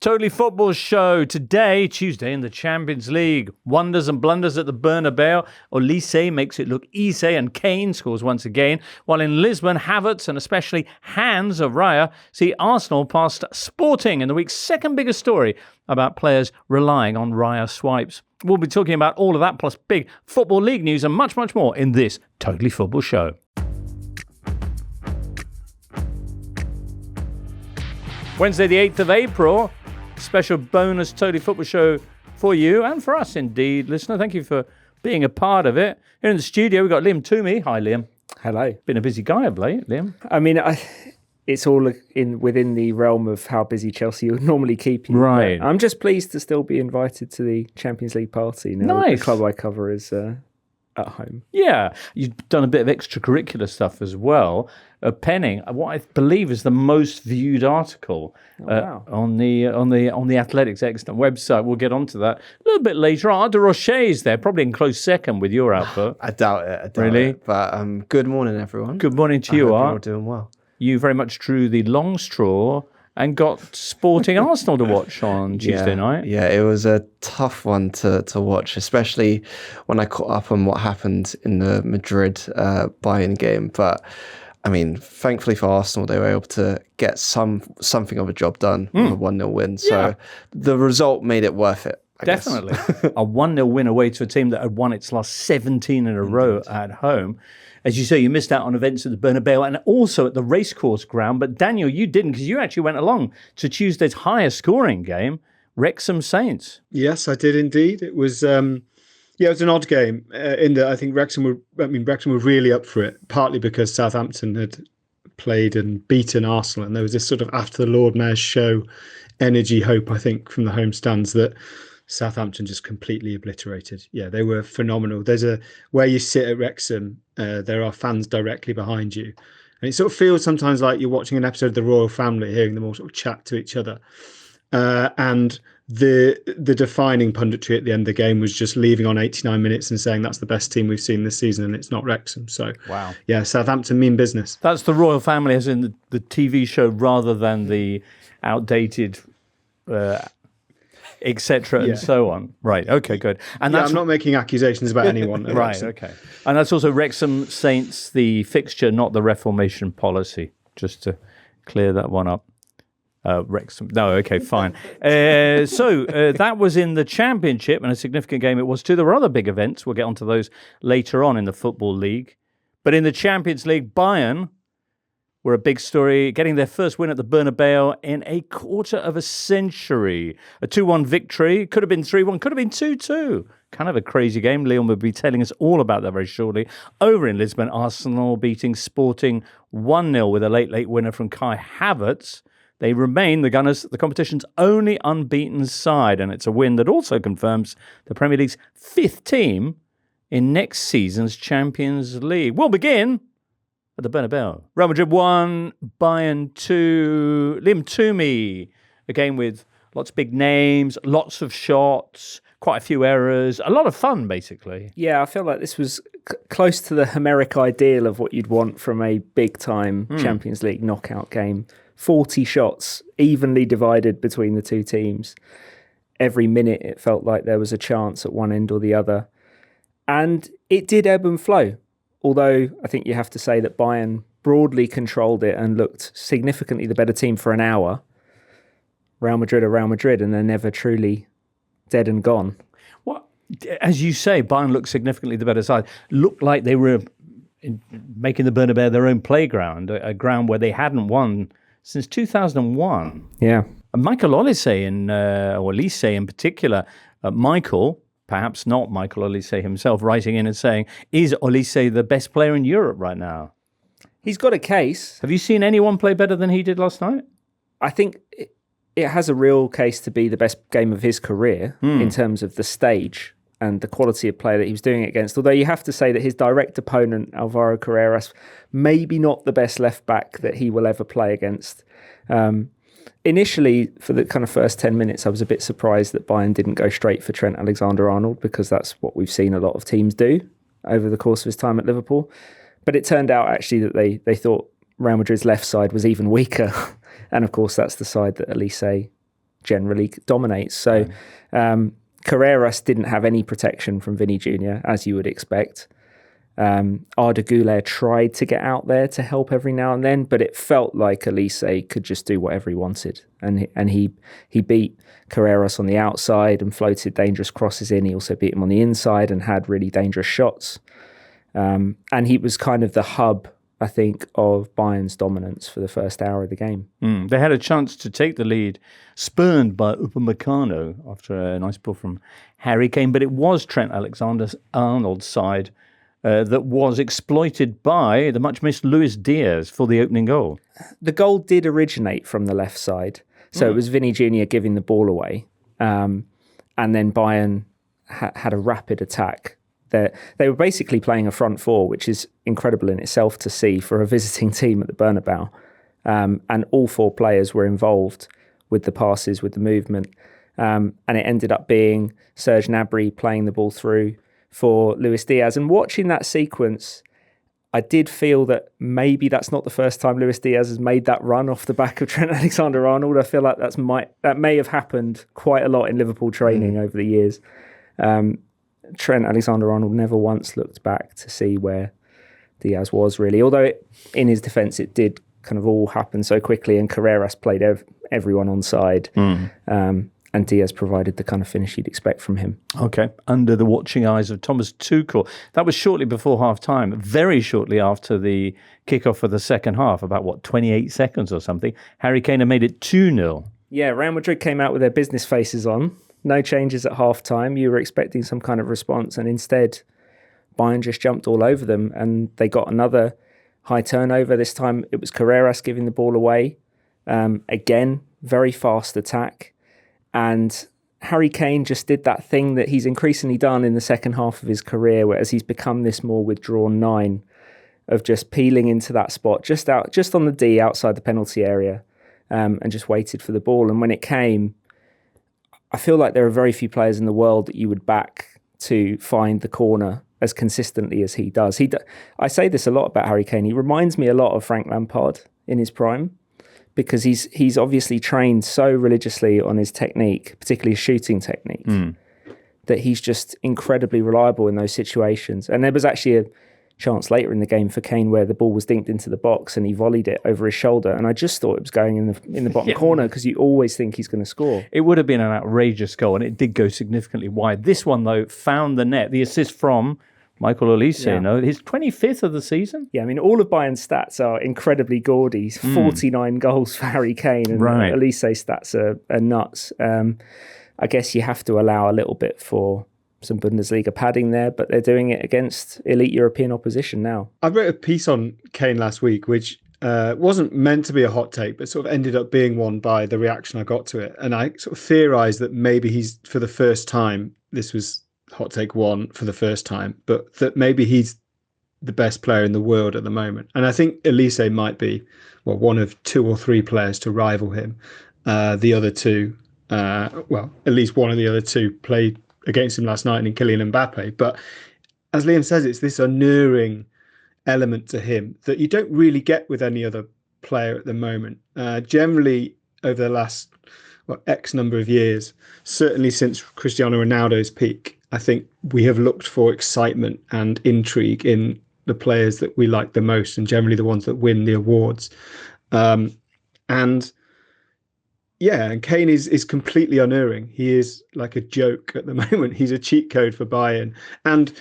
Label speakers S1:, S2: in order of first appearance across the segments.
S1: Totally Football Show today, Tuesday in the Champions League. Wonders and blunders at the Bernabéu. Olise makes it look easy and Kane scores once again. While in Lisbon, Havertz and especially hands of Raya see Arsenal past Sporting in the week's second biggest story about players relying on Raya swipes. We'll be talking about all of that plus big Football League news and much, much more in this Totally Football Show. Wednesday the 8th of April. Special bonus Totally Football Show for you and for us indeed, listener. Thank you for being a part of it. Here in the studio, we've got Liam Twomey. Hi, Liam.
S2: Hello.
S1: Been a busy guy of late, Liam.
S2: I mean, it's all within the realm of how busy Chelsea would normally keep you.
S1: Right.
S2: I'm just pleased to still be invited to the Champions League party. Now
S1: Nice.
S2: The club I cover is at home.
S1: Yeah, you've done a bit of extracurricular stuff as well. Penning what I believe is the most viewed article on the Athletics Excellent website. We'll get onto that a little bit later on. Art De Roché is there, probably in close second with your output.
S3: I doubt it.
S1: Really?
S3: But good morning, everyone.
S1: Good morning to you,
S3: I hope
S1: Art.
S3: you're all doing well.
S1: You very much drew the long straw and got Sporting Arsenal to watch on Tuesday night.
S3: Yeah, it was a tough one to watch, especially when I caught up on what happened in the Madrid Bayern game. But I mean, thankfully for Arsenal, they were able to get something of a job done with a 1-0 win. So the result made it worth it. I
S1: Definitely.
S3: guess.
S1: A 1-0 win away to a team that had won its last 17 in a row at home. As you say, you missed out on events at the Bernabéu and also at the racecourse ground. But Daniel, you didn't, because you actually went along to Tuesday's highest scoring game, Wrexham Saints.
S4: Yes, I did indeed. It was it was an odd game in that I think Wrexham were really up for it, partly because Southampton had played and beaten Arsenal, and there was this sort of after the Lord Mayor's show energy hope, I think, from the home stands that Southampton just completely obliterated. Yeah, they were phenomenal. There's where you sit at Wrexham, there are fans directly behind you. And it sort of feels sometimes like you're watching an episode of The Royal Family, hearing them all sort of chat to each other. And the defining punditry at the end of the game was just leaving on 89 minutes and saying that's the best team we've seen this season and it's not Wrexham. So,
S1: wow.
S4: Yeah, Southampton mean business.
S1: That's the Royal Family as in the TV show rather than the outdated... etc. and so on. Right, okay, good. And
S4: I'm not making accusations about anyone.
S1: Right,
S4: Wrexham.
S1: okay. And that's also Wrexham Saints, the fixture, not the Reformation policy, just to clear that one up. Wrexham. No, okay, fine. So that was in the Championship, and a significant game it was too. There were other big events. We'll get onto those later on in the Football League. But in the Champions League, Bayern were a big story, getting their first win at the Bernabéu in a quarter of a century. A 2-1 victory. Could have been 3-1, could have been 2-2. Kind of a crazy game. Leon will be telling us all about that very shortly. Over in Lisbon, Arsenal beating Sporting 1-0 with a late winner from Kai Havertz. They remain, the Gunners, the competition's only unbeaten side, and it's a win that also confirms the Premier League's fifth team in next season's Champions League. We'll begin at the Bernabéu. Real Madrid 1, Bayern 2. Liam Twomey, a game with lots of big names, lots of shots, quite a few errors, a lot of fun, basically.
S2: Yeah, I feel like this was close to the Homeric ideal of what you'd want from a big-time Champions League knockout game. 40 shots, evenly divided between the two teams. Every minute it felt like there was a chance at one end or the other. And it did ebb and flow. Although I think you have to say that Bayern broadly controlled it and looked significantly the better team for an hour. Real Madrid are Real Madrid, and they're never truly dead and gone.
S1: Well, as you say, Bayern looked significantly the better side. Looked like they were making the Bernabéu their own playground, a ground where they hadn't won since 2001.
S2: Yeah.
S1: And Michael Olise or Olise in particular, Michael... perhaps not Michael Olise himself, writing in and saying, is Olise the best player in Europe right now?
S2: He's got a case.
S1: Have you seen anyone play better than he did last night?
S2: I think it has a real case to be the best game of his career in terms of the stage and the quality of play that he was doing it against. Although you have to say that his direct opponent, Alvaro Carreras, maybe not the best left back that he will ever play against. Initially, for the kind of first 10 minutes, I was a bit surprised that Bayern didn't go straight for Trent Alexander-Arnold, because that's what we've seen a lot of teams do over the course of his time at Liverpool. But it turned out actually that they thought Real Madrid's left side was even weaker. And of course, that's the side that Olise generally dominates. So Carreras didn't have any protection from Vinny Jr., as you would expect. Arda Güler tried to get out there to help every now and then, but it felt like Elise could just do whatever he wanted. And he beat Carreras on the outside and floated dangerous crosses in. He also beat him on the inside and had really dangerous shots. And he was kind of the hub, I think, of Bayern's dominance for the first hour of the game.
S1: They had a chance to take the lead, spurned by Upamecano after a nice ball from Harry Kane, but it was Trent Alexander-Arnold's side that was exploited by the much-missed Luis Diaz for the opening goal.
S2: The goal did originate from the left side, so it was Vinny Jr. giving the ball away, and then Bayern had a rapid attack. They were basically playing a front four, which is incredible in itself to see for a visiting team at the Bernabéu, and all four players were involved with the passes, with the movement, and it ended up being Serge Gnabry playing the ball through for Luis Diaz. And watching that sequence, I did feel that maybe that's not the first time Luis Diaz has made that run off the back of Trent Alexander-Arnold. I feel like that may have happened quite a lot in Liverpool training over the years. Trent Alexander-Arnold never once looked back to see where Diaz was, really. Although in his defence, it did kind of all happen so quickly, and Carreras played everyone on side. And Diaz provided the kind of finish you'd expect from him.
S1: Okay, under the watching eyes of Thomas Tuchel. That was shortly before half-time, very shortly after the kickoff for the second half, about, 28 seconds or something. Harry Kane had made it 2-0.
S2: Yeah, Real Madrid came out with their business faces on. No changes at half-time. You were expecting some kind of response, and instead, Bayern just jumped all over them, and they got another high turnover. This time, it was Carreras giving the ball away. Again, very fast attack. And Harry Kane just did that thing that he's increasingly done in the second half of his career, whereas he's become this more withdrawn nine of just peeling into that spot, just on the D outside the penalty area, and just waited for the ball. And when it came, I feel like there are very few players in the world that you would back to find the corner as consistently as he does. I say this a lot about Harry Kane. He reminds me a lot of Frank Lampard in his prime, because he's obviously trained so religiously on his technique, particularly his shooting technique, that he's just incredibly reliable in those situations. And there was actually a chance later in the game for Kane where the ball was dinked into the box and he volleyed it over his shoulder, and I just thought it was going in the bottom corner, because you always think he's going to score.
S1: It would have been an outrageous goal, and it did go significantly wide. This one, though, found the net. The assist from Michael Olise, his 25th of the season.
S2: Yeah, I mean, all of Bayern's stats are incredibly gaudy. 49 goals for Harry Kane, and Olise's stats are nuts. I guess you have to allow a little bit for some Bundesliga padding there, but they're doing it against elite European opposition now.
S4: I wrote a piece on Kane last week, which wasn't meant to be a hot take, but sort of ended up being one by the reaction I got to it. And I sort of theorised that maybe he's, for the first time, this was hot take one for the first time, but that maybe he's the best player in the world at the moment. And I think Elise might be one of two or three players to rival him. The other two, at least one of the other two played against him last night in Kylian Mbappe. But as Liam says, it's this unnerving element to him that you don't really get with any other player at the moment. Generally, over the last X number of years, certainly since Cristiano Ronaldo's peak, I think we have looked for excitement and intrigue in the players that we like the most, and generally the ones that win the awards. And Kane is completely unerring. He is like a joke at the moment. He's a cheat code for Bayern. And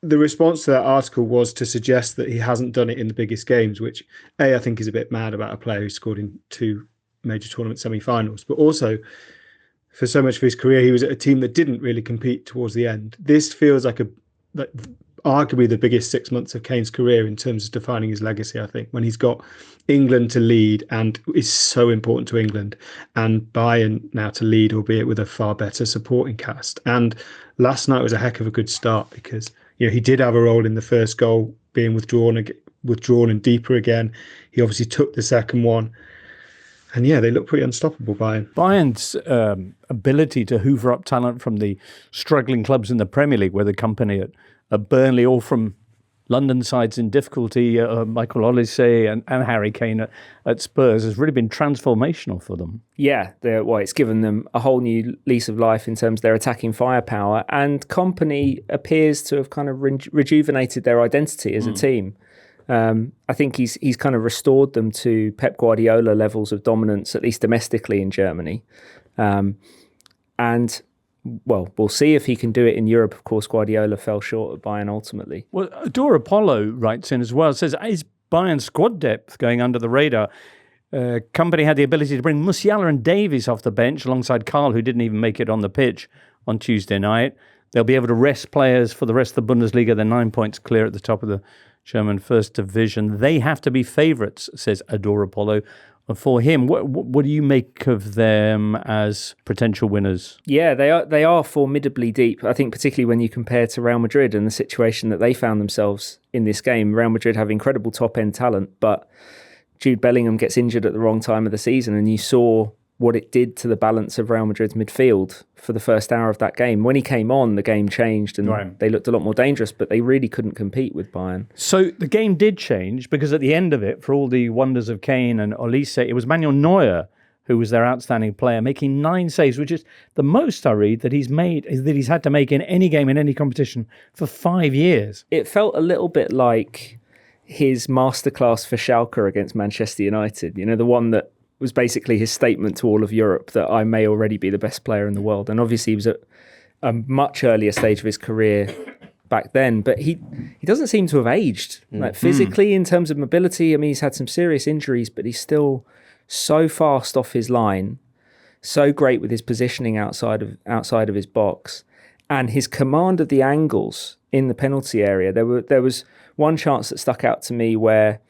S4: the response to that article was to suggest that he hasn't done it in the biggest games, which I think is a bit mad about a player who scored in two major tournament semi-finals, but also for so much of his career, he was at a team that didn't really compete towards the end. This feels like arguably the biggest 6 months of Kane's career in terms of defining his legacy, I think, when he's got England to lead and is so important to England, and Bayern now to lead, albeit with a far better supporting cast. And last night was a heck of a good start, because he did have a role in the first goal, being withdrawn and deeper again. He obviously took the second one. And they look pretty unstoppable, Bayern.
S1: Bayern's ability to hoover up talent from the struggling clubs in the Premier League, whether company at Burnley or from London sides in difficulty, Michael Olise and Harry Kane at Spurs has really been transformational for them.
S2: Yeah, it's given them a whole new lease of life in terms of their attacking firepower, and Kompany appears to have kind of rejuvenated their identity as a team. I think he's kind of restored them to Pep Guardiola levels of dominance, at least domestically in Germany. And well, we'll see if he can do it in Europe. Of course, Guardiola fell short at Bayern ultimately.
S1: Well, Adore Apollo writes in as well, says, is Bayern squad depth going under the radar? Kompany had the ability to bring Musiala and Davies off the bench alongside Karl, who didn't even make it on the pitch on Tuesday night. They'll be able to rest players for the rest of the Bundesliga. They're 9 points clear at the top of the German First Division. They have to be favourites, says Adore Apollo. For him, what do you make of them as potential winners?
S2: Yeah, they are formidably deep. I think particularly when you compare to Real Madrid and the situation that they found themselves in this game. Real Madrid have incredible top-end talent, but Jude Bellingham gets injured at the wrong time of the season, and you saw what it did to the balance of Real Madrid's midfield for the first hour of that game. When he came on, the game changed and they looked a lot more dangerous, but they really couldn't compete with Bayern.
S1: So the game did change because at the end of it, for all the wonders of Kane and Olise, it was Manuel Neuer who was their outstanding player, making 9 saves, which is the most I read that he's had to make in any game in any competition for 5 years.
S2: It felt a little bit like his masterclass for Schalke against Manchester United, the one that was basically his statement to all of Europe that I may already be the best player in the world. And obviously he was at a much earlier stage of his career back then, but he doesn't seem to have aged. Like physically, in terms of mobility, I mean, he's had some serious injuries, but he's still so fast off his line, so great with his positioning outside of his box, and his command of the angles in the penalty area. There was one chance that stuck out to me where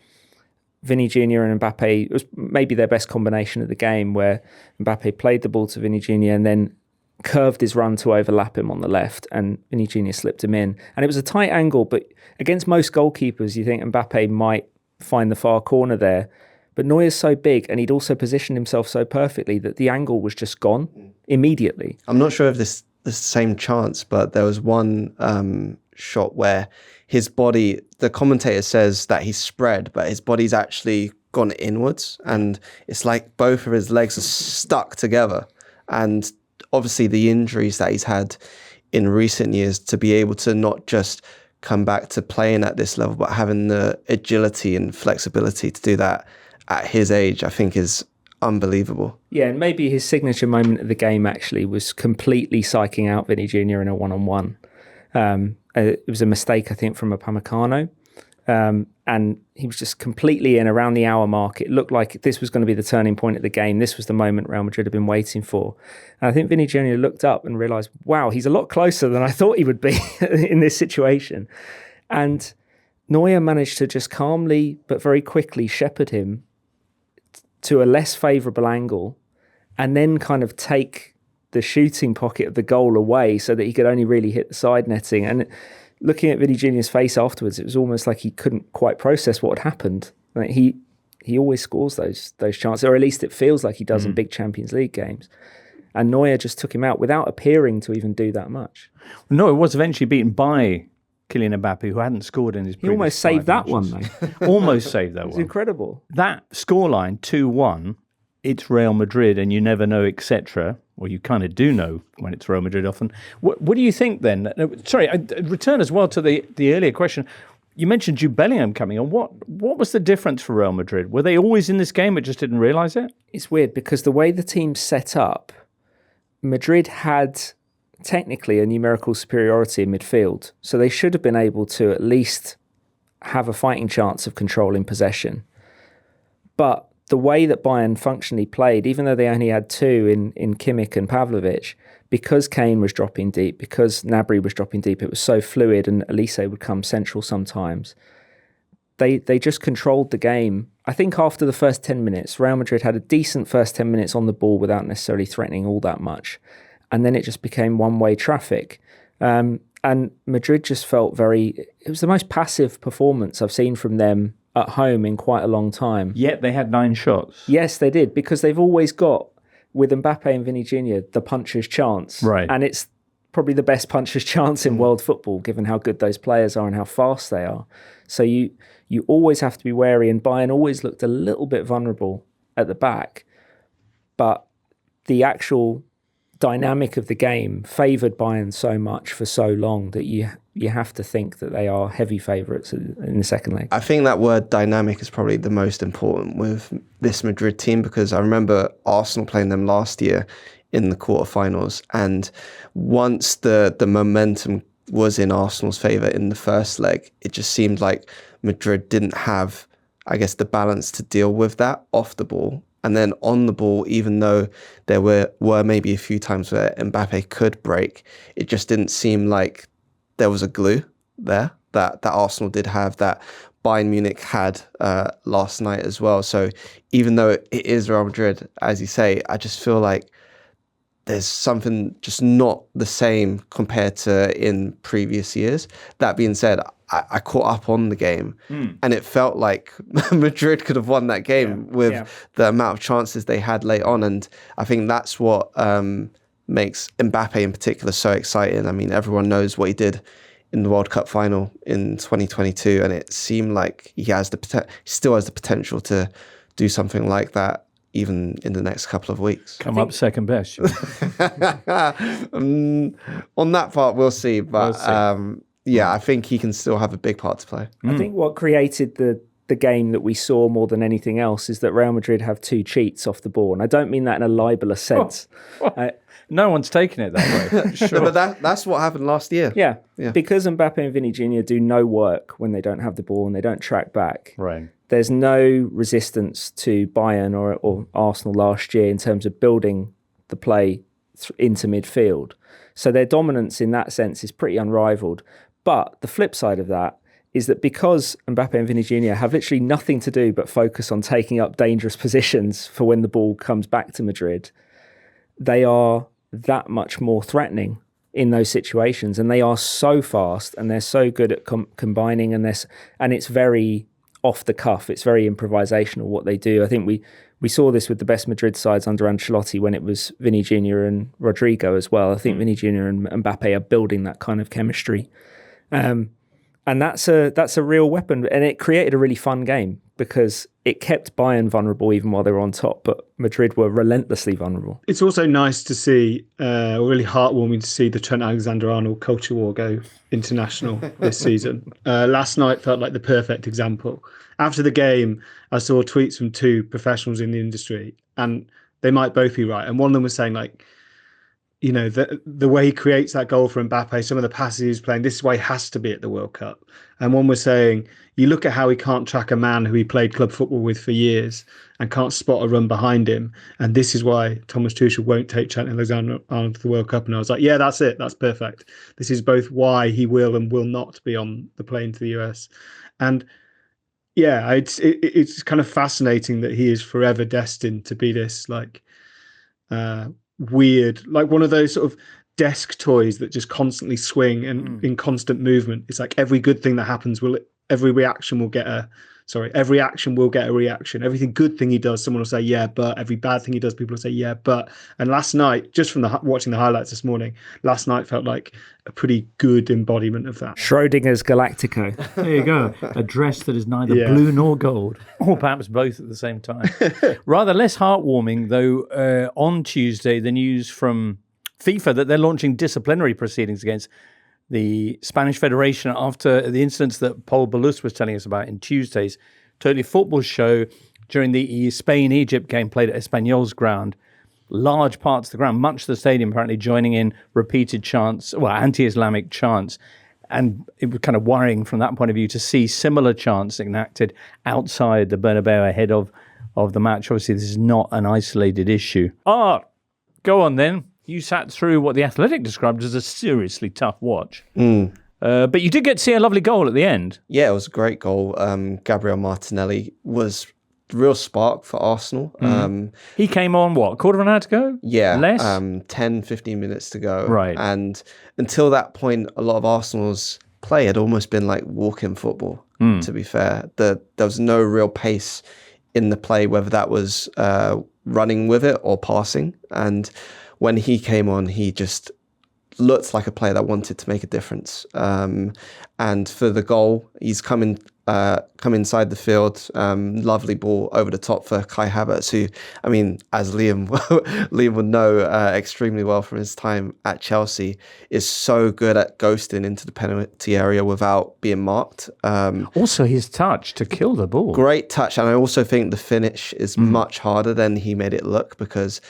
S2: Vinny Jr. and Mbappe, it was maybe their best combination of the game, where Mbappe played the ball to Vinny Jr. and then curved his run to overlap him on the left, and Vinny Jr. slipped him in. And it was a tight angle, but against most goalkeepers, you think Mbappe might find the far corner there. But Neuer's so big, and he'd also positioned himself so perfectly that the angle was just gone immediately.
S3: I'm not sure if this is the same chance, but there was one shot where his body, the commentator says that he's spread, but his body's actually gone inwards, and it's like both of his legs are stuck together. And obviously the injuries that he's had in recent years, to be able to not just come back to playing at this level, but having the agility and flexibility to do that at his age, I think is unbelievable.
S2: Yeah, and maybe his signature moment of the game actually was completely psyching out Vinny Jr. in a one-on-one. It was a mistake, I think, from Upamecano. And he was just completely in around the hour mark. It looked like this was going to be the turning point of the game. This was the moment Real Madrid had been waiting for. And I think Vinny Jr. looked up and realised, wow, he's a lot closer than I thought he would be in this situation. And Neuer managed to just calmly but very quickly shepherd him to a less favourable angle and then kind of take the shooting pocket of the goal away so that he could only really hit the side netting. And looking at Vinny Jr.'s face afterwards, it was almost like he couldn't quite process what had happened. Like he always scores those chances, or at least it feels like he does in big Champions League games. And Neuer just took him out without appearing to even do that much.
S1: Neuer was eventually beaten by Kylian Mbappe, who hadn't scored in his previous
S2: He almost saved that
S1: matches.
S2: one, though.
S1: Almost saved that one.
S2: It's incredible.
S1: That scoreline, 2-1, it's Real Madrid and you never know, etc. Well, you kind of do know when it's Real Madrid often. What do you think then? Sorry, I return as well to the earlier question. You mentioned Jude Bellingham coming on. What was the difference for Real Madrid? Were they always in this game but just didn't realise it?
S2: It's weird because the way the team's set up, Madrid had technically a numerical superiority in midfield. So they should have been able to at least have a fighting chance of controlling possession. But the way that Bayern functionally played, even though they only had two in Kimmich and Pavlovic, because Kane was dropping deep, because Gnabry was dropping deep, it was so fluid and Olise would come central sometimes. They just controlled the game. I think after the first 10 minutes, Real Madrid had a decent first 10 minutes on the ball without necessarily threatening all that much. And then it just became one-way traffic. And Madrid just felt it was the most passive performance I've seen from them at home in quite a long time.
S1: Yet they had 9 shots.
S2: Yes, they did, because they've always got, with Mbappe and Vinny Jr., the puncher's chance.
S1: Right.
S2: And it's probably the best puncher's chance in world football, given how good those players are and how fast they are. So you always have to be wary, and Bayern always looked a little bit vulnerable at the back. But the actual dynamic of the game favoured Bayern so much for so long that you have to think that they are heavy favourites in the second leg.
S3: I think that word dynamic is probably the most important with this Madrid team, because I remember Arsenal playing them last year in the quarterfinals, and once the momentum was in Arsenal's favour in the first leg, it just seemed like Madrid didn't have, I guess, the balance to deal with that off the ball. And then on the ball, even though there were maybe a few times where Mbappe could break, it just didn't seem like there was a glue there that Arsenal did have, that Bayern Munich had last night as well. So even though it is Real Madrid, as you say, I just feel like there's something just not the same compared to in previous years. That being said, I caught up on the game and it felt like Madrid could have won that game with the amount of chances they had late on. And I think that's what makes Mbappe in particular so exciting. I mean, everyone knows what he did in the World Cup final in 2022, and it seemed like he still has the potential to do something like that even in the next couple of weeks.
S1: Up second best.
S3: On that part, we'll see. But I think he can still have a big part to play.
S2: I think what created the game that we saw more than anything else is that Real Madrid have 2 cheats off the ball. And I don't mean that in a libelous sense.
S1: No one's taken it that way. Sure.
S3: No, but that's what happened last year.
S2: Yeah. Because Mbappe and Vinny Jr. do no work when they don't have the ball and they don't track back.
S1: Right.
S2: There's no resistance to Bayern or Arsenal last year in terms of building the play into midfield. So their dominance in that sense is pretty unrivaled. But the flip side of that is that because Mbappe and Vinny Jr. have literally nothing to do but focus on taking up dangerous positions for when the ball comes back to Madrid, they are that much more threatening in those situations. And they are so fast and they're so good at combining, and it's very off the cuff. It's very improvisational what they do. I think we saw this with the best Madrid sides under Ancelotti when it was Vinny Jr. and Rodrigo as well. I think Vinny Jr. and Mbappe are building that kind of chemistry. And that's a real weapon. And it created a really fun game because it kept Bayern vulnerable even while they were on top, but Madrid were relentlessly vulnerable.
S4: It's also nice to see, really heartwarming to see the Trent Alexander-Arnold culture war go international this season. Last night felt like the perfect example. After the game, I saw tweets from 2 professionals in the industry, and they might both be right. And one of them was saying, like, you know, the way he creates that goal for Mbappe, some of the passes he's playing, this is why he has to be at the World Cup. And one was saying, you look at how he can't track a man who he played club football with for years and can't spot a run behind him. And this is why Thomas Tuchel won't take Trent Alexander-Arnold to the World Cup. And I was like, yeah, that's it. That's perfect. This is both why he will and will not be on the plane to the US. And yeah, it's kind of fascinating that he is forever destined to be this, like, weird, like one of those sort of desk toys that just constantly swing and in constant movement. It's like every good thing that happens every action will get a reaction. Everything good thing he does, someone will say yeah, but every bad thing he does, people will say yeah, but. And last night, just from watching the highlights this morning, last night felt like a pretty good embodiment of that.
S2: Schrodinger's Galactico.
S1: There you go. A dress that is neither blue nor gold, or perhaps both at the same time. Rather less heartwarming, though, on Tuesday, the news from FIFA that they're launching disciplinary proceedings against the Spanish Federation after the incidents that Paul Balus was telling us about in Tuesday's Totally Football show during the Spain-Egypt game played at Espanyol's ground. Large parts of the ground, much of the stadium apparently joining in repeated chants, anti-Islamic chants. And it was kind of worrying from that point of view to see similar chants enacted outside the Bernabéu ahead of the match. Obviously, this is not an isolated issue. Art, go on then. You sat through what The Athletic described as a seriously tough watch. But you did get to see a lovely goal at the end.
S3: Yeah, it was a great goal. Gabriel Martinelli was the real spark for Arsenal.
S1: He came on, quarter of an hour to go?
S3: Yeah.
S1: Less?
S3: 10, 15 minutes to go.
S1: Right.
S3: And until that point, a lot of Arsenal's play had almost been like walk-in football, to be fair. There was no real pace in the play, whether that was running with it or passing. And when he came on, he just looked like a player that wanted to make a difference. And for the goal, he's come inside the field, lovely ball over the top for Kai Havertz, who, I mean, as Liam would know extremely well from his time at Chelsea, is so good at ghosting into the penalty area without being marked.
S1: Also, his touch to kill the ball.
S3: Great touch. And I also think the finish is much harder than he made it look because,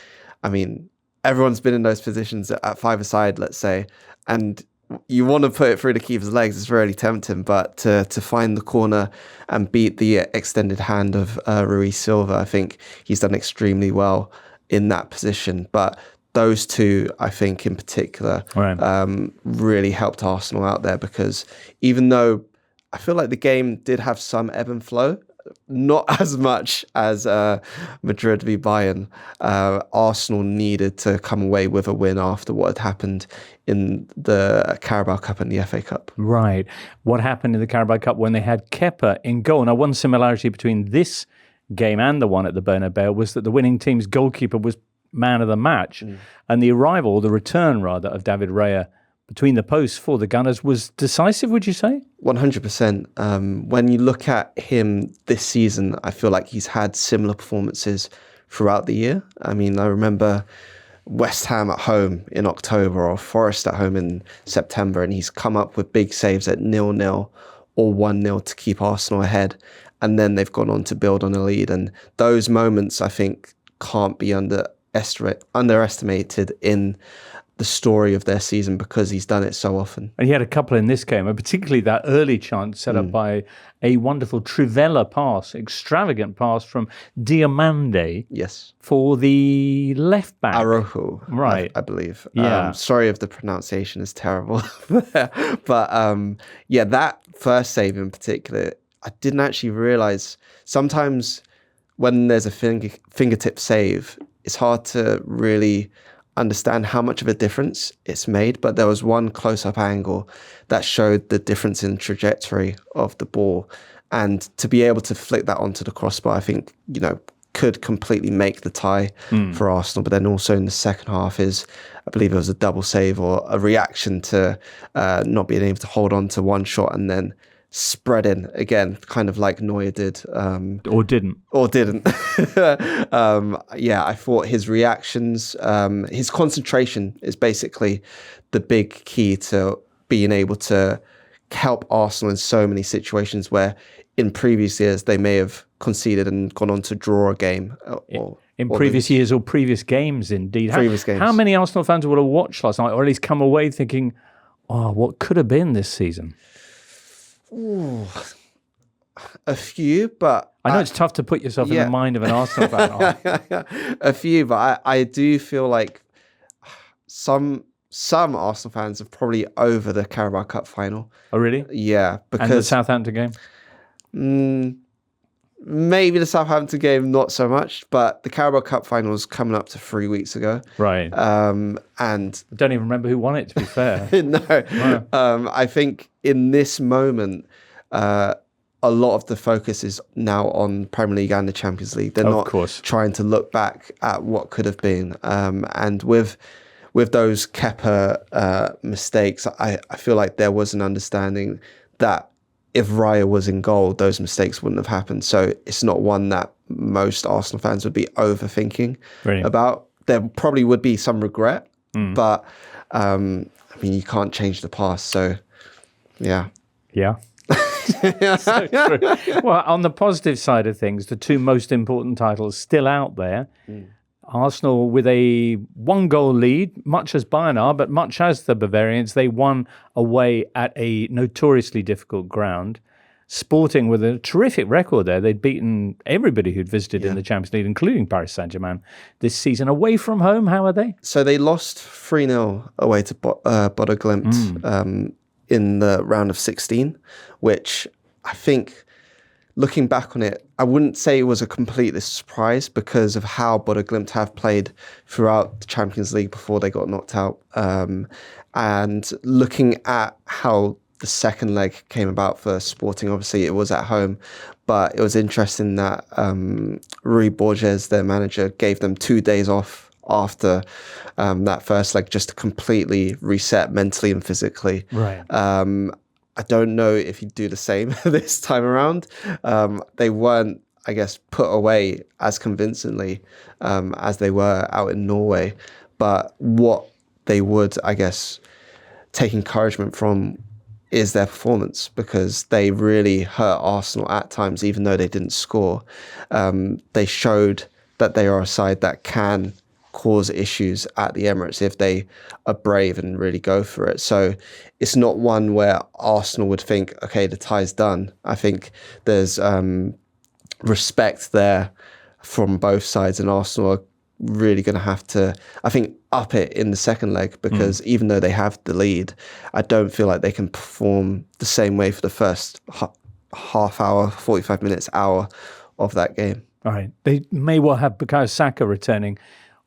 S3: I mean, everyone's been in those positions at five-a-side, let's say, and you want to put it through the keeper's legs. It's really tempting, but to find the corner and beat the extended hand of Rui Silva, I think he's done extremely well in that position. But those two, I think in particular, really helped Arsenal out there because even though I feel like the game did have some ebb and flow, not as much as Madrid v Bayern, Arsenal needed to come away with a win after what had happened in the Carabao Cup and the FA Cup.
S1: Right. What happened in the Carabao Cup when they had Kepa in goal? Now, one similarity between this game and the one at the Bernabéu was that the winning team's goalkeeper was man of the match, and the return of David Raya between the posts for the Gunners was decisive, would you say?
S3: 100%. When you look at him this season, I feel like he's had similar performances throughout the year. I mean, I remember West Ham at home in October or Forest at home in September, and he's come up with big saves at 0-0 or 1-0 to keep Arsenal ahead. And then they've gone on to build on a lead. And those moments, I think, can't be underestimated in the story of their season because he's done it so often.
S1: And he had a couple in this game, and particularly that early chance set up by a wonderful Trivela pass, extravagant pass from Diomande.
S3: Yes.
S1: For the left back.
S3: Araujo,
S1: right.
S3: I believe.
S1: Yeah.
S3: Sorry if the pronunciation is terrible. But that first save in particular, I didn't actually realise. Sometimes when there's a fingertip save, it's hard to really understand how much of a difference it's made, but there was one close-up angle that showed the difference in trajectory of the ball, and to be able to flick that onto the crossbar, I think, could completely make the tie for Arsenal. But then also in the second half I believe it was a double save or a reaction to not being able to hold on to one shot and then spreading again, kind of like Neuer did.
S1: Or didn't.
S3: I thought his reactions, his concentration is basically the big key to being able to help Arsenal in so many situations where in previous years they may have conceded and gone on to draw a game.
S1: In previous years or previous games, indeed.
S3: Previous games.
S1: How many Arsenal fans would have watched last night or at least come away thinking, what could have been this season?
S3: Ooh, a few, but
S1: I know it's tough to put yourself in the mind of an Arsenal fan.
S3: A few, but I do feel like some Arsenal fans are probably over the Carabao Cup final.
S1: Oh, really?
S3: Yeah, because
S1: and the Southampton game.
S3: Maybe the Southampton game, not so much, but the Carabao Cup final was coming up to 3 weeks ago.
S1: Right.
S3: And
S1: I don't even remember who won it, to be fair.
S3: No. Wow. I think in this moment, a lot of the focus is now on Premier League and the Champions League. They're not trying to look back at what could have been. And with those Kepa mistakes, I feel like there was an understanding that if Raya was in goal, those mistakes wouldn't have happened. So it's not one that most Arsenal fans would be overthinking about. There probably would be some regret, but I mean, you can't change the past. So, yeah.
S1: Yeah. So true. Well, on the positive side of things, the two most important titles still out there. Arsenal with a 1-goal lead, much as Bayern are, but much as the Bavarians, they won away at a notoriously difficult ground. Sporting with a terrific record there. They'd beaten everybody who'd visited in the Champions League, including Paris Saint-Germain this season. Away from home, how are they?
S3: So they lost 3-0 away to Bodo Glimt in the round of 16, which I think, looking back on it, I wouldn't say it was a complete surprise because of how Bodo Glimt have played throughout the Champions League before they got knocked out. And looking at how the second leg came about for Sporting, obviously it was at home, but it was interesting that Rui Borges, their manager, gave them 2 days off after that first leg, just to completely reset mentally and physically.
S1: Right.
S3: I don't know if he'd do the same this time around. They weren't, I guess, put away as convincingly as they were out in Norway. But what they would, I guess, take encouragement from is their performance, because they really hurt Arsenal at times, even though they didn't score. They showed that they are a side that can cause issues at the Emirates if they are brave and really go for it. So it's not one where Arsenal would think, okay, the tie's done. I think there's respect there from both sides, and Arsenal are really going to have to, I think, up it in the second leg, because even though they have the lead, I don't feel like they can perform the same way for the first half hour, 45 minutes, hour of that game.
S1: All right. They may well have Bukayo Saka returning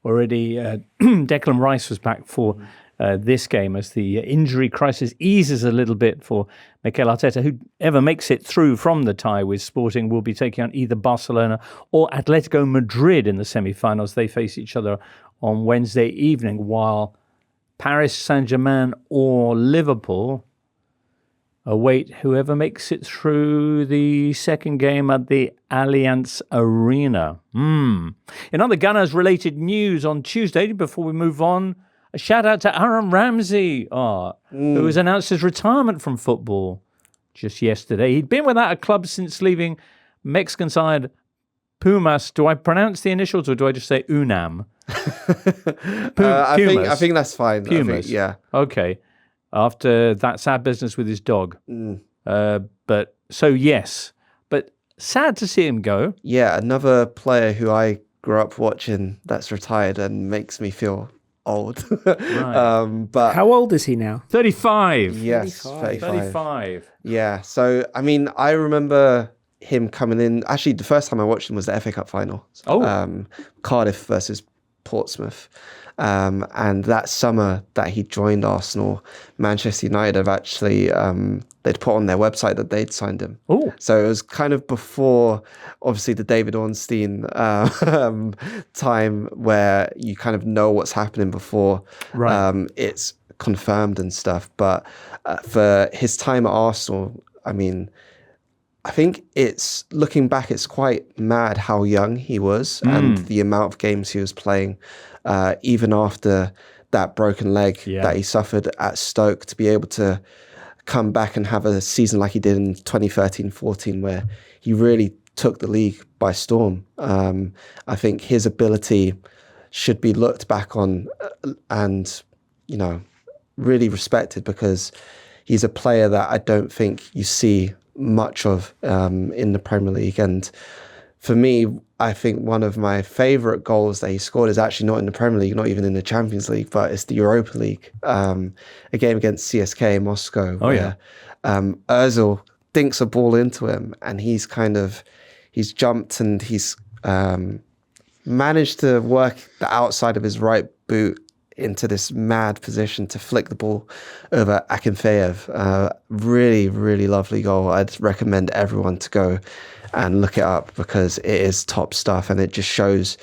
S1: already. Declan Rice was back for this game as the injury crisis eases a little bit for Mikel Arteta. Whoever makes it through from the tie with Sporting will be taking on either Barcelona or Atletico Madrid in the semi-finals. They face each other on Wednesday evening, while Paris Saint-Germain or Liverpool await whoever makes it through the second game at the Allianz Arena. In other Gunners-related news on Tuesday, before we move on, a shout-out to Aaron Ramsey, who has announced his retirement from football just yesterday. He'd been without a club since leaving Mexican side Pumas. Do I pronounce the initials or do I just say UNAM?
S3: I think that's fine.
S1: Pumas.
S3: Yeah.
S1: Okay. After that sad business with his dog. But so, yes. But sad to see him go.
S3: Yeah, another player who I grew up watching that's retired and makes me feel old.
S1: Right.
S3: But
S2: how old is he now?
S1: 35.
S3: Yes,
S1: 35.
S3: Yeah. So, I mean, I remember him coming in. Actually, the first time I watched him was the FA Cup final. Cardiff versus Portsmouth. And that summer that he joined Arsenal, Manchester United have actually, they'd put on their website that they'd signed him.
S1: Oh.
S3: So it was kind of before, obviously, the David Ornstein time where you kind of know what's happening before it's confirmed and stuff. But for his time at Arsenal, I mean, I think it's, looking back, it's quite mad how young he was and the amount of games he was playing, even after that broken leg that he suffered at Stoke, to be able to come back and have a season like he did in 2013-14, where he really took the league by storm. I think his ability should be looked back on and, you know, really respected, because he's a player that I don't think you see much of in the Premier League. And for me, I think one of my favourite goals that he scored is actually not in the Premier League, not even in the Champions League, but it's the Europa League, a game against CSKA Moscow, where Ozil dinks a ball into him, and he's jumped and he's managed to work the outside of his right boot into this mad position to flick the ball over Akinfeev. Really, really lovely goal. I'd recommend everyone to go and look it up, because it is top stuff, and it just shows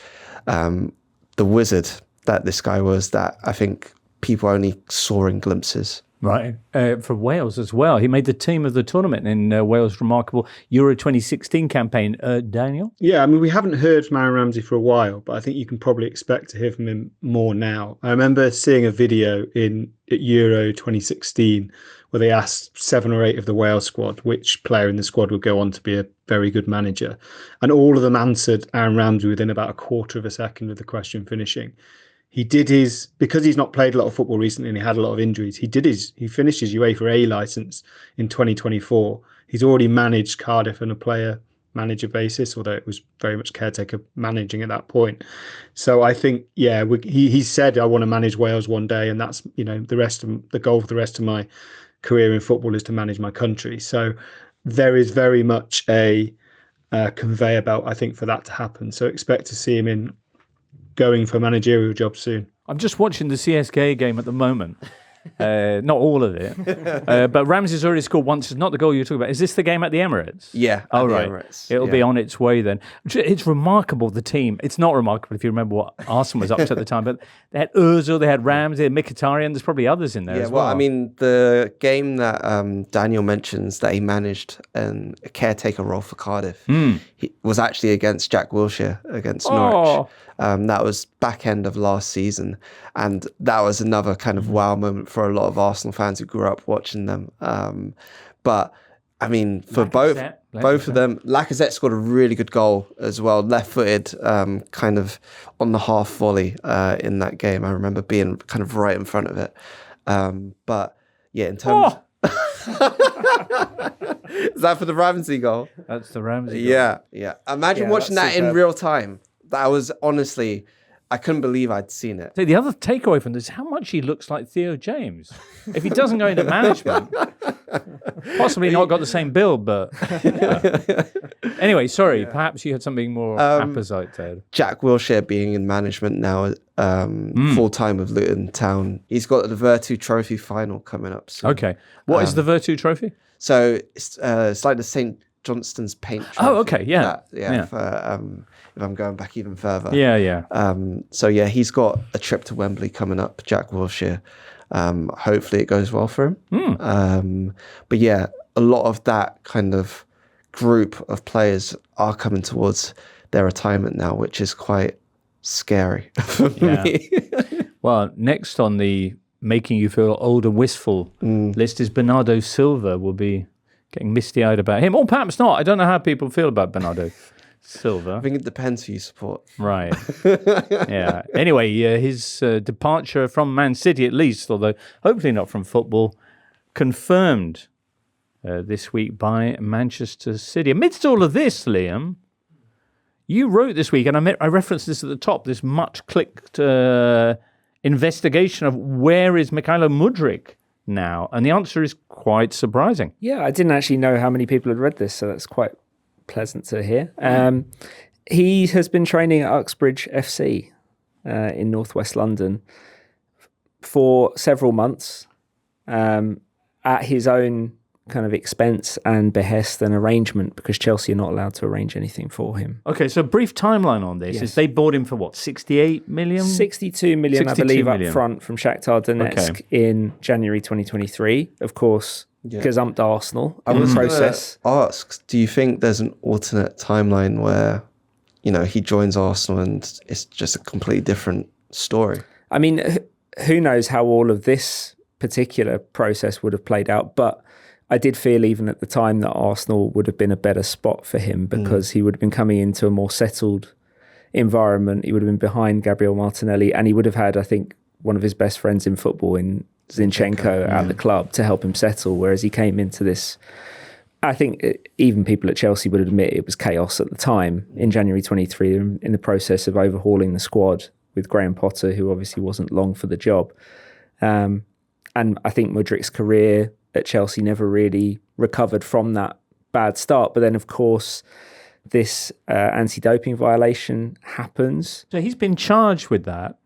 S3: the wizard that this guy was, that I think people only saw in glimpses.
S1: Right. For Wales as well. He made the team of the tournament in Wales' remarkable Euro 2016 campaign. Daniel?
S4: Yeah, I mean, we haven't heard from Aaron Ramsey for a while, but I think you can probably expect to hear from him more now. I remember seeing a video at Euro 2016 where they asked 7 or 8 of the Wales squad which player in the squad would go on to be a very good manager. And all of them answered Aaron Ramsey within about a quarter of a second of the question finishing. He did because he's not played a lot of football recently and he had a lot of injuries, he finished his UEFA A licence in 2024. He's already managed Cardiff on a player manager basis, although it was very much caretaker managing at that point. So I think, he said, I want to manage Wales one day, and that's, the goal for the rest of my career in football is to manage my country. So there is very much a conveyor belt, I think, for that to happen. So expect to see him going for a managerial job soon.
S1: I'm just watching the CSKA game at the moment, Not all of it. But Ramsey's already scored once. It's not the goal you're talking about. Is this the game at the Emirates?
S3: Yeah.
S1: Oh,
S3: at the
S1: right.
S3: Emirates.
S1: It'll
S3: Yeah.
S1: be on its way then. It's remarkable, the team. It's not remarkable if you remember what Arsenal was up to at the time, but they had Ozil, they had Ramsey, Mkhitaryan. There's probably others in there as well.
S3: Well, I mean, the game that Daniel mentions that he managed a caretaker role for Cardiff he was actually against Jack Wilshere against Norwich. That was back end of last season. And that was another kind of wow moment for a lot of Arsenal fans who grew up watching them. But I mean, for both of them, Lacazette scored a really good goal as well, left-footed, kind of on the half volley in that game. I remember being kind of right in front of it. But yeah, in terms... Is that for the Ramsey goal?
S1: That's the Ramsey goal.
S3: Yeah. Imagine watching that in real time. That was honestly... I couldn't believe I'd seen it.
S1: So the other takeaway from this is how much he looks like Theo James. If he doesn't go into management, possibly not got the same build, but... Anyway, sorry, perhaps you had something more apposite there.
S3: Jack Wilshere being in management now, full-time with Luton Town. He's got the Virtu Trophy final coming up soon.
S1: Okay. What is the Virtu Trophy?
S3: So it's like the St. Johnston's Paint Trophy.
S1: Oh, okay, yeah.
S3: If I'm going back even further.
S1: Yeah.
S3: So yeah, he's got a trip to Wembley coming up, Jack Wilshere. Hopefully it goes well for him. But yeah, a lot of that kind of group of players are coming towards their retirement now, which is quite scary for me.
S1: Well, next on the making you feel old and wistful list is Bernardo Silva. We'll be getting misty-eyed about him. Or perhaps not. I don't know how people feel about Bernardo Silva.
S3: I think it depends who you support.
S1: Right. Yeah. Anyway, his departure from Man City, at least, although hopefully not from football, confirmed this week by Manchester City. Amidst all of this, Liam, you wrote this week, and I referenced this at the top, this much-clicked investigation of where is Mykhailo Mudryk now, and the answer is quite surprising.
S2: Yeah, I didn't actually know how many people had read this, so that's quite pleasant to hear. He has been training at Uxbridge FC in northwest London for several months at his own kind of expense and behest and arrangement, because Chelsea are not allowed to arrange anything for him.
S1: Okay, so brief timeline on this is they bought him for what, 68 million?
S2: 62 million,
S1: 62
S2: I believe,
S1: million.
S2: up front from Shakhtar Donetsk in January 2023. Of course, gazumped Arsenal in the process.
S3: Ask, do you think there's an alternate timeline where, he joins Arsenal and it's just a completely different story?
S2: I mean, who knows how all of this particular process would have played out, but I did feel even at the time that Arsenal would have been a better spot for him, because he would have been coming into a more settled environment. He would have been behind Gabriel Martinelli, and he would have had, I think, one of his best friends in football in Zinchenko at the club to help him settle, whereas he came into this, I think even people at Chelsea would admit it was chaos at the time in January 23 in the process of overhauling the squad with Graham Potter, who obviously wasn't long for the job. And I think Mudryk's career at Chelsea never really recovered from that bad start. But then, of course, this anti-doping violation happens.
S1: So he's been charged with that,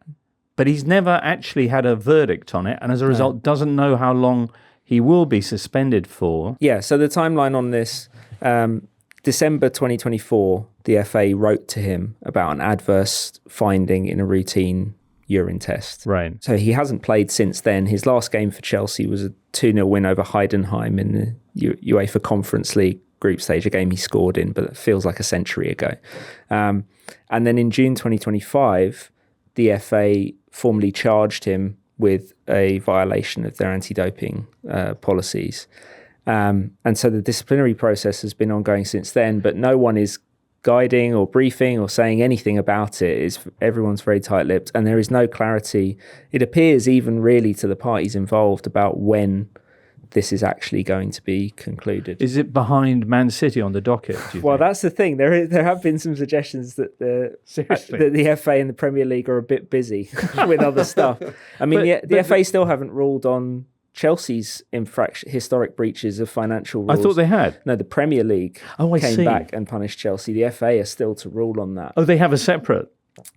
S1: but he's never actually had a verdict on it, and as a result doesn't know how long he will be suspended for.
S2: Yeah, so the timeline on this, December 2024, the FA wrote to him about an adverse finding in a routine urine test.
S1: Right.
S2: So he hasn't played since then. His last game for Chelsea was a 2-0 win over Heidenheim in the UEFA Conference League group stage, a game he scored in, but it feels like a century ago. And then in June 2025, the FA formally charged him with a violation of their anti-doping policies. And so the disciplinary process has been ongoing since then, but no one is guiding or briefing or saying anything about it. Everyone's very tight-lipped, and there is no clarity, it appears, even really to the parties involved, about when this is actually going to be concluded.
S1: Is it behind Man City on the docket, do you
S2: Well,
S1: think?
S2: that's the thing. There have been some suggestions that the FA and the Premier League are a bit busy with other stuff. I mean, the FA still haven't ruled on Chelsea's historic breaches of financial rules.
S1: I thought they had.
S2: No, the Premier League
S1: I
S2: came
S1: see.
S2: back and punished Chelsea. The FA are still to rule on that.
S1: Oh, they have a separate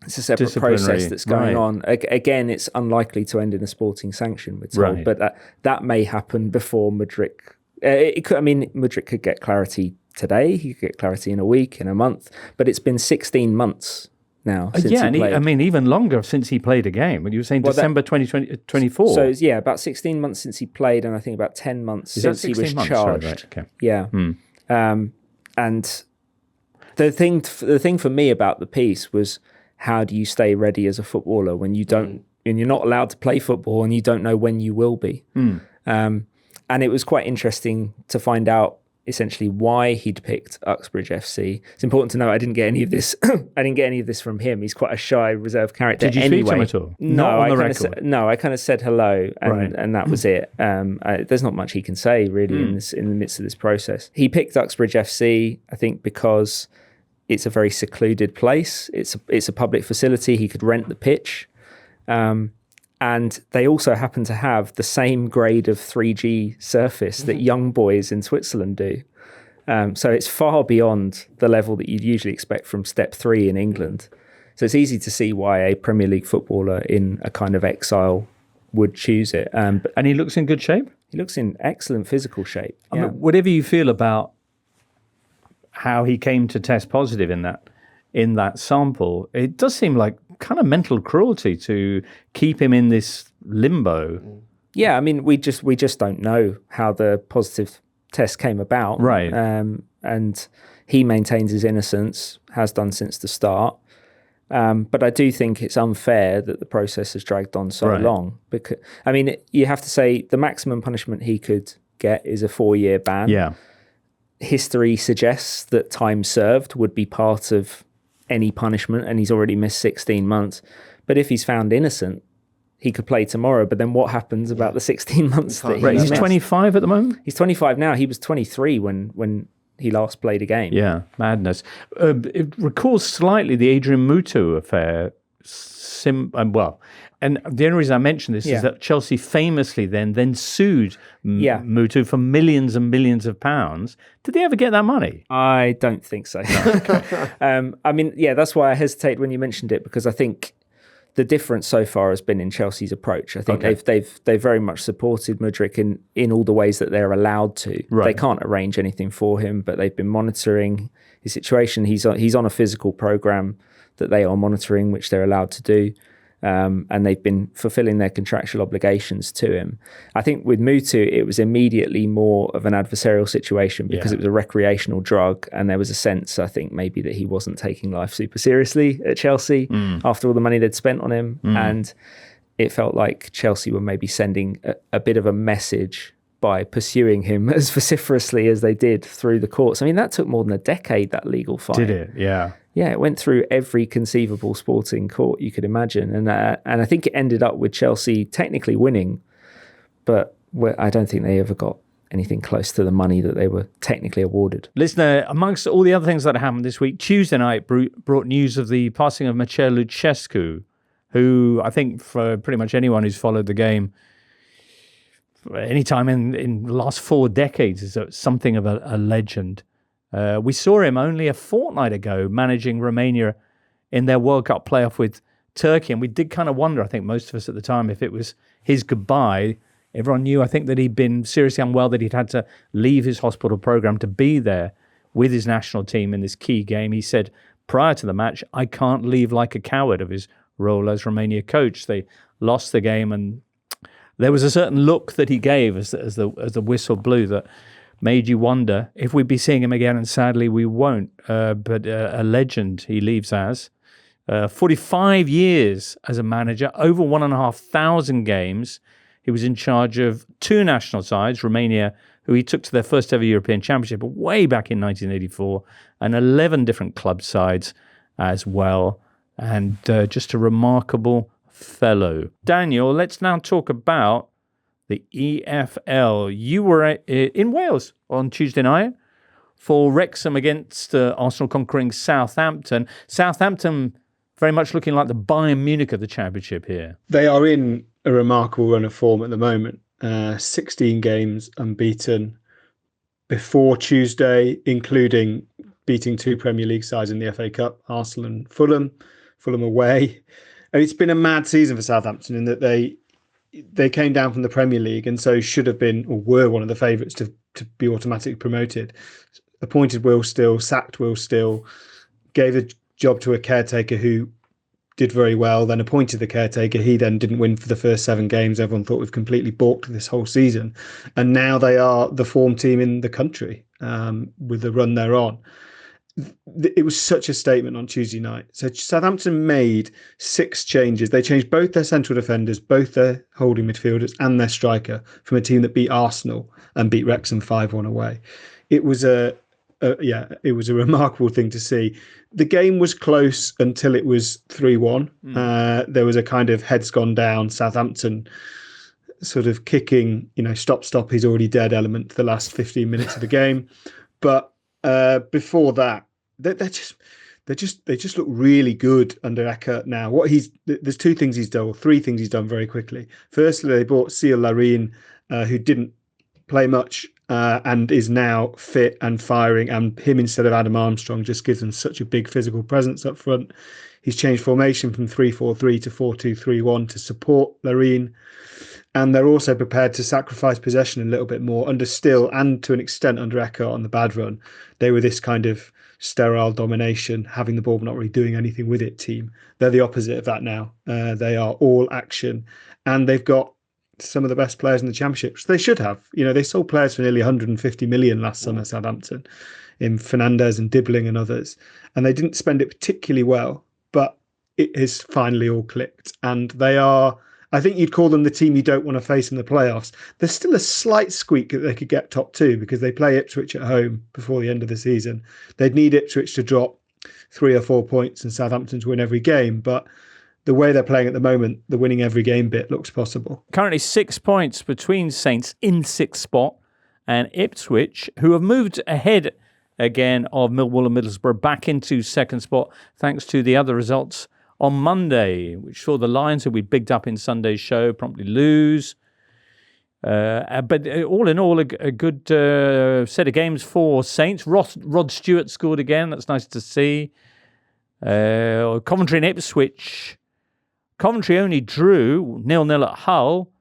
S2: It's a separate process that's going on. Again, it's unlikely to end in a sporting sanction, we're told, but that may happen before Mudryk. Mudryk could get clarity today. He could get clarity in a week, in a month, but it's been 16 months now since he played.
S1: Even longer since he played a game. When you were saying December 2024.
S2: So about 16 months since he played, and I think about 10 months since he was charged.
S1: Right. Okay.
S2: Yeah. And the thing for me about the piece was, how do you stay ready as a footballer when you don't, and you're not allowed to play football, and you don't know when you will be? And it was quite interesting to find out essentially why he'd picked Uxbridge FC. It's important to know I didn't get any of this. I didn't get any of this from him. He's quite a shy, reserved character.
S1: Did you speak to him at all?
S2: No, I kind of said hello, and that was it. There's not much he can say really in the midst of this process. He picked Uxbridge FC, I think, because it's a very secluded place. It's a public facility. He could rent the pitch. And they also happen to have the same grade of 3G surface that young boys in Switzerland do. So it's far beyond the level that you'd usually expect from step 3 in England. So it's easy to see why a Premier League footballer in a kind of exile would choose it. And
S1: he looks in good shape?
S2: He looks in excellent physical shape.
S1: I mean, whatever you feel about how he came to test positive in that sample, it does seem like kind of mental cruelty to keep him in this limbo.
S2: Yeah, I mean, we just don't know how the positive test came about.
S1: Right.
S2: And he maintains his innocence, has done since the start. But I do think it's unfair that the process has dragged on so long. Because, I mean, you have to say the maximum punishment he could get is a 4-year ban.
S1: Yeah.
S2: History suggests that time served would be part of any punishment, and he's already missed 16 months. But if he's found innocent, he could play tomorrow. But then what happens about the 16 months that
S1: he's 25 at the moment?
S2: He's 25 now. He was 23 when he last played a game.
S1: Yeah, madness. It recalls slightly the Adrian Mutu affair. And the only reason I mention this is that Chelsea famously then sued Mutu for millions and millions of pounds. Did they ever get that money?
S2: I don't think so. I mean, that's why I hesitated when you mentioned it, because I think the difference so far has been in Chelsea's approach. I think they've very much supported Mudryk in all the ways that they're allowed to. Right. They can't arrange anything for him, but they've been monitoring his situation. He's on a physical program that they are monitoring, which they're allowed to do. And they've been fulfilling their contractual obligations to him. I think with Mutu, it was immediately more of an adversarial situation because it was a recreational drug, and there was a sense, I think, maybe that he wasn't taking life super seriously at Chelsea after all the money they'd spent on him. And it felt like Chelsea were maybe sending a bit of a message by pursuing him as vociferously as they did through the courts. I mean, that took more than a decade, that legal fight.
S1: Did it? Yeah.
S2: Yeah, it went through every conceivable sporting court you could imagine. And I think it ended up with Chelsea technically winning, but I don't think they ever got anything close to the money that they were technically awarded.
S1: Listener, amongst all the other things that happened this week, Tuesday night brought news of the passing of Mircea Lucescu, who I think for pretty much anyone who's followed the game anytime in the last 4 decades is something of a legend. We saw him only a fortnight ago managing Romania in their World Cup playoff with Turkey, and we did kind of wonder, I think most of us at the time, if it was his goodbye. Everyone knew, I think, that he'd been seriously unwell, that he'd had to leave his hospital program to be there with his national team in this key game. He said prior to the match, "I can't leave like a coward," of his role as Romania coach. They lost the game, and there was a certain look that he gave as the whistle blew that made you wonder if we'd be seeing him again, and sadly we won't. But a legend he leaves as. 45 years as a manager, over 1,500 games. He was in charge of 2 national sides, Romania, who he took to their first ever European Championship way back in 1984, and 11 different club sides as well. And just a remarkable fellow. Daniel, let's now talk about the EFL. You were in Wales on Tuesday night for Wrexham against Arsenal conquering Southampton. Southampton very much looking like the Bayern Munich of the Championship here.
S4: They are in a remarkable run of form at the moment. 16 games unbeaten before Tuesday, including beating 2 Premier League sides in the FA Cup, Arsenal and Fulham. Fulham away. And it's been a mad season for Southampton in that they came down from the Premier League and so should have been or were one of the favourites to be automatically promoted. Appointed Will Still, sacked Will Still, gave a job to a caretaker who did very well, then appointed the caretaker. He then didn't win for the first 7 games. Everyone thought we've completely balked this whole season. And now they are the form team in the country with the run they're on. It was such a statement on Tuesday night. So Southampton made 6 changes. They changed both their central defenders, both their holding midfielders and their striker from a team that beat Arsenal and beat Wrexham 5-1 away. It was a remarkable thing to see. The game was close until it was 3-1. There was a kind of heads gone down, Southampton sort of kicking, stop, he's already dead element to the last 15 minutes of the game. But before that, they just look really good under Eckert now. There's 2 things he's done, or 3 things he's done very quickly. Firstly, they bought Seal Larine, who didn't play much and is now fit and firing, and him instead of Adam Armstrong just gives them such a big physical presence up front. He's changed formation from 3-4-3 to 4-2-3-1 to support Larine, and they're also prepared to sacrifice possession a little bit more under Still, and to an extent under Eckert on the bad run. They were this kind of sterile domination, having the ball but not really doing anything with it team. They're the opposite of that now. They are all action, and they've got some of the best players in the Championship. They should have. They sold players for nearly 150 million last summer, Southampton, in Fernandes and Dibbling and others. And they didn't spend it particularly well, but it has finally all clicked. And they are, I think you'd call them the team you don't want to face in the playoffs. There's still a slight squeak that they could get top 2 because they play Ipswich at home before the end of the season. They'd need Ipswich to drop 3 or 4 points and Southampton to win every game. But the way they're playing at the moment, the winning every game bit looks possible.
S1: Currently 6 points between Saints in 6th spot and Ipswich, who have moved ahead again of Millwall and Middlesbrough back into 2nd spot thanks to the other results on Monday, which saw the Lions, who we bigged up in Sunday's show, promptly lose. But all in all, a good set of games for Saints. Rod Stewart scored again. That's nice to see. Coventry and Ipswich. Coventry only drew 0-0 at Hull,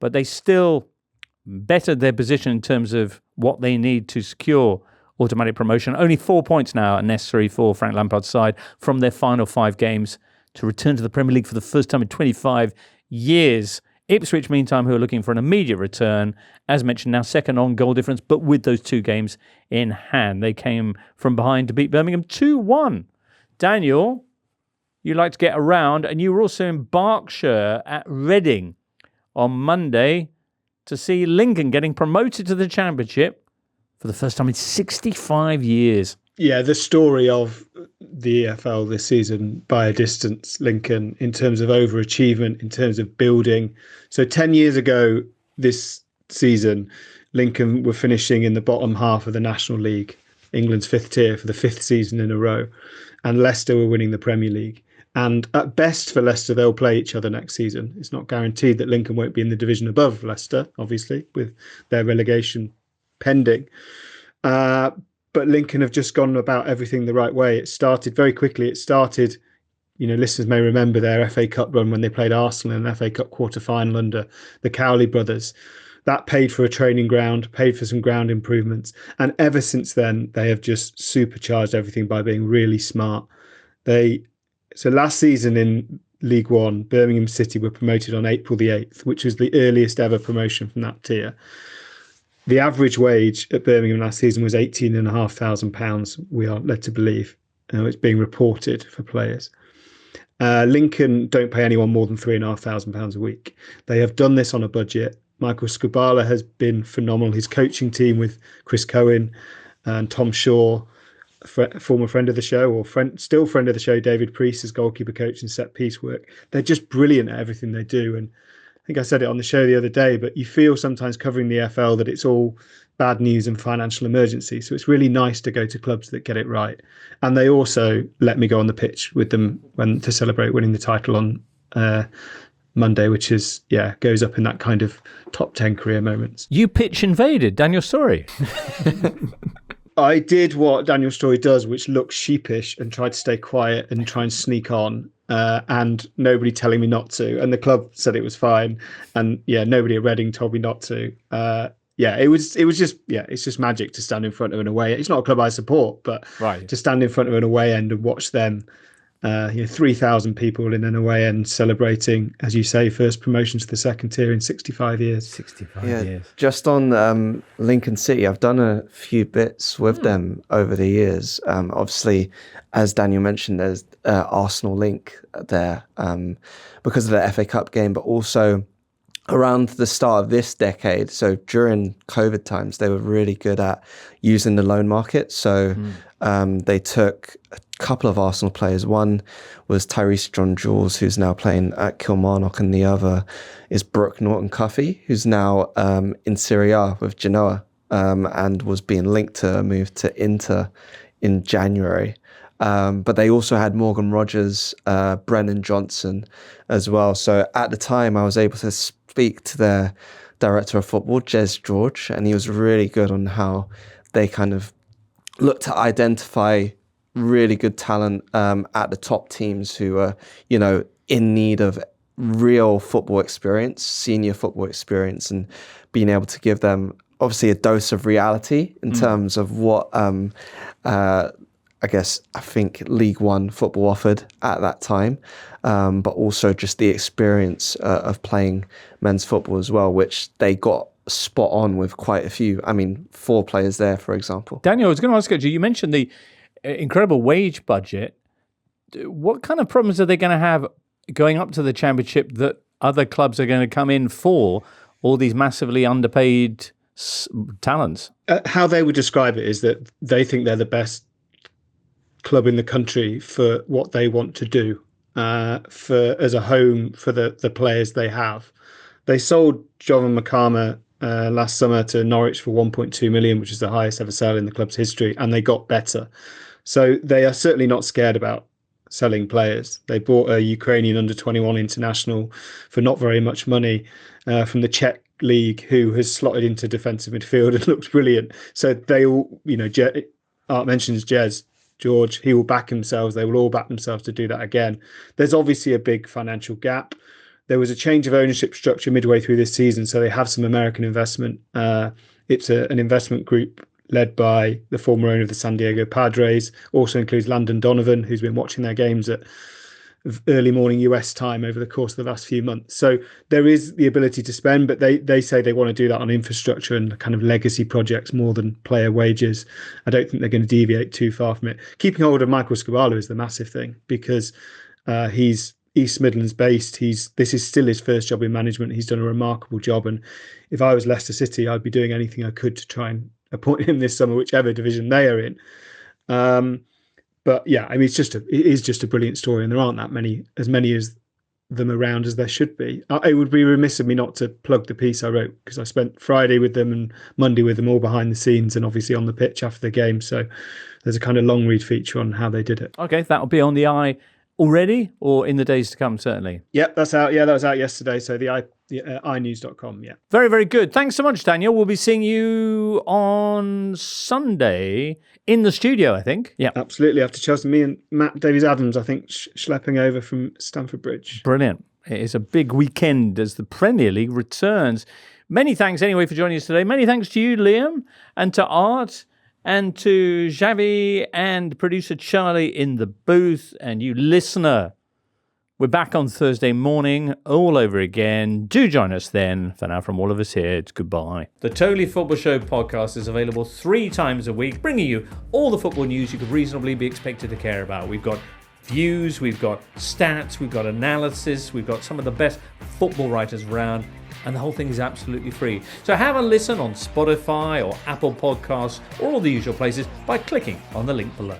S1: but they still bettered their position in terms of what they need to secure automatic promotion. Only 4 points now are necessary for Frank Lampard's side from their final 5 games to return to the Premier League for the first time in 25 years. Ipswich, meantime, who are looking for an immediate return, as mentioned, now second on goal difference, but with those 2 games in hand. They came from behind to beat Birmingham 2-1. Daniel, you like to get around, and you were also in Berkshire at Reading on Monday to see Lincoln getting promoted to the Championship for the first time in 65 years.
S4: Yeah, the story of the EFL this season by a distance, Lincoln, in terms of overachievement, in terms of building. So 10 years ago this season, Lincoln were finishing in the bottom half of the National League, England's 5th tier, for the 5th season in a row. And Leicester were winning the Premier League. And at best for Leicester, they'll play each other next season. It's not guaranteed that Lincoln won't be in the division above Leicester, obviously, with their relegation pending. But Lincoln have just gone about everything the right way. It started very quickly. Listeners may remember their FA Cup run when they played Arsenal in an FA Cup quarter-final under the Cowley brothers. That paid for a training ground, paid for some ground improvements. And ever since then, they have just supercharged everything by being really smart. So last season in League One, Birmingham City were promoted on April the 8th, which was the earliest ever promotion from that tier. The average wage at Birmingham last season was £18,500, we are led to believe. It's being reported for players. Lincoln don't pay anyone more than £3,500 a week. They have done this on a budget. Michael Skubala has been phenomenal. His coaching team with Chris Cohen and Tom Shaw, former friend of the show, or still friend of the show, David Priest as goalkeeper coach and set piece work. They're just brilliant at everything they do. And I think I said it on the show the other day, but you feel sometimes covering the FL that it's all bad news and financial emergency. So it's really nice to go to clubs that get it right. And they also let me go on the pitch with them to celebrate winning the title on Monday, which is, goes up in that kind of top 10 career moments.
S1: You pitch invaded Daniel Storey.
S4: I did what Daniel Storey does, which looks sheepish and tried to stay quiet and try and sneak on. and nobody telling me not to, and the club said it was fine, and nobody at Reading told me not to. It's just magic to stand in front of an away. It's not a club I support, but to stand in front of an away end and watch them, 3,000 people in an away end celebrating, as you say, first promotion to the second tier in 65 years.
S1: 65 years.
S3: Just on Lincoln City, I've done a few bits with them over the years. Obviously, as Daniel mentioned, there's Arsenal link there because of the FA Cup game, but also around the start of this decade, so during COVID times, they were really good at using the loan market. So they took a couple of Arsenal players. One was Tyrese John-Jules, who's now playing at Kilmarnock, and the other is Brooke Norton-Cuffy, who's now in Serie A with Genoa, and was being linked to a move to Inter in January. But they also had Morgan Rogers, Brennan Johnson as well. So at the time, I was able to speak to their director of football, Jez George, and he was really good on how they kind of look to identify really good talent at the top teams who are, in need of real football experience, senior football experience, and being able to give them obviously a dose of reality in terms of what I think League One football offered at that time, but also just the experience of playing men's football as well, which they got spot on with quite a few. 4 players there, for example.
S1: Daniel, I was going to ask you mentioned the incredible wage budget. What kind of problems are they going to have going up to the Championship that other clubs are going to come in for, all these massively underpaid talents?
S4: How they would describe it is that they think they're the best club in the country for what they want to do, as a home for the players they have. They sold Jovan Makama last summer to Norwich for 1.2 million, which is the highest ever sale in the club's history, and they got better. So they are certainly not scared about selling players. They bought a Ukrainian under-21 international for not very much money from the Czech league, who has slotted into defensive midfield and looks brilliant. So they all, Art mentions Jez George, he will back themselves. They will all back themselves to do that again. There's obviously a big financial gap. There was a change of ownership structure midway through this season, so they have some American investment. It's an investment group led by the former owner of the San Diego Padres. Also includes Landon Donovan, who's been watching their games at early morning US time over the course of the last few months. So there is the ability to spend, but they say they want to do that on infrastructure and kind of legacy projects more than player wages. I don't think they're going to deviate too far from it. Keeping hold of Michael Scabala is the massive thing, because he's East Midlands based. This is still his first job in management. He's done a remarkable job, and if I was Leicester City, I'd be doing anything I could to try and appoint him this summer, whichever division they are in. But yeah, it is just a brilliant story, and there aren't as many as them around as there should be. It would be remiss of me not to plug the piece I wrote, because I spent Friday with them and Monday with them, all behind the scenes and obviously on the pitch after the game. So there's a kind of long read feature on how they did it.
S1: Okay, that'll be on the Eye already, or in the days to come, certainly.
S4: Yep, that's out. Yeah, that was out yesterday. So the inews.com. Yeah.
S1: Very, very good. Thanks so much, Daniel. We'll be seeing you on Sunday in the studio, I think. Yeah,
S4: absolutely. After Chelsea, me and Matt Davies-Adams, I think, schlepping over from Stamford Bridge.
S1: Brilliant. It is a big weekend as the Premier League returns. Many thanks anyway for joining us today. Many thanks to you, Liam, and to Art, and to Xavi and producer Charlie in the booth, and you listener. We're back on Thursday morning all over again. Do join us then. For now, from all of us here, it's goodbye. The Totally Football Show podcast is available 3 times a week, bringing you all the football news you could reasonably be expected to care about. We've got views, we've got stats, we've got analysis, we've got some of the best football writers around, and the whole thing is absolutely free. So have a listen on Spotify or Apple Podcasts or all the usual places by clicking on the link below.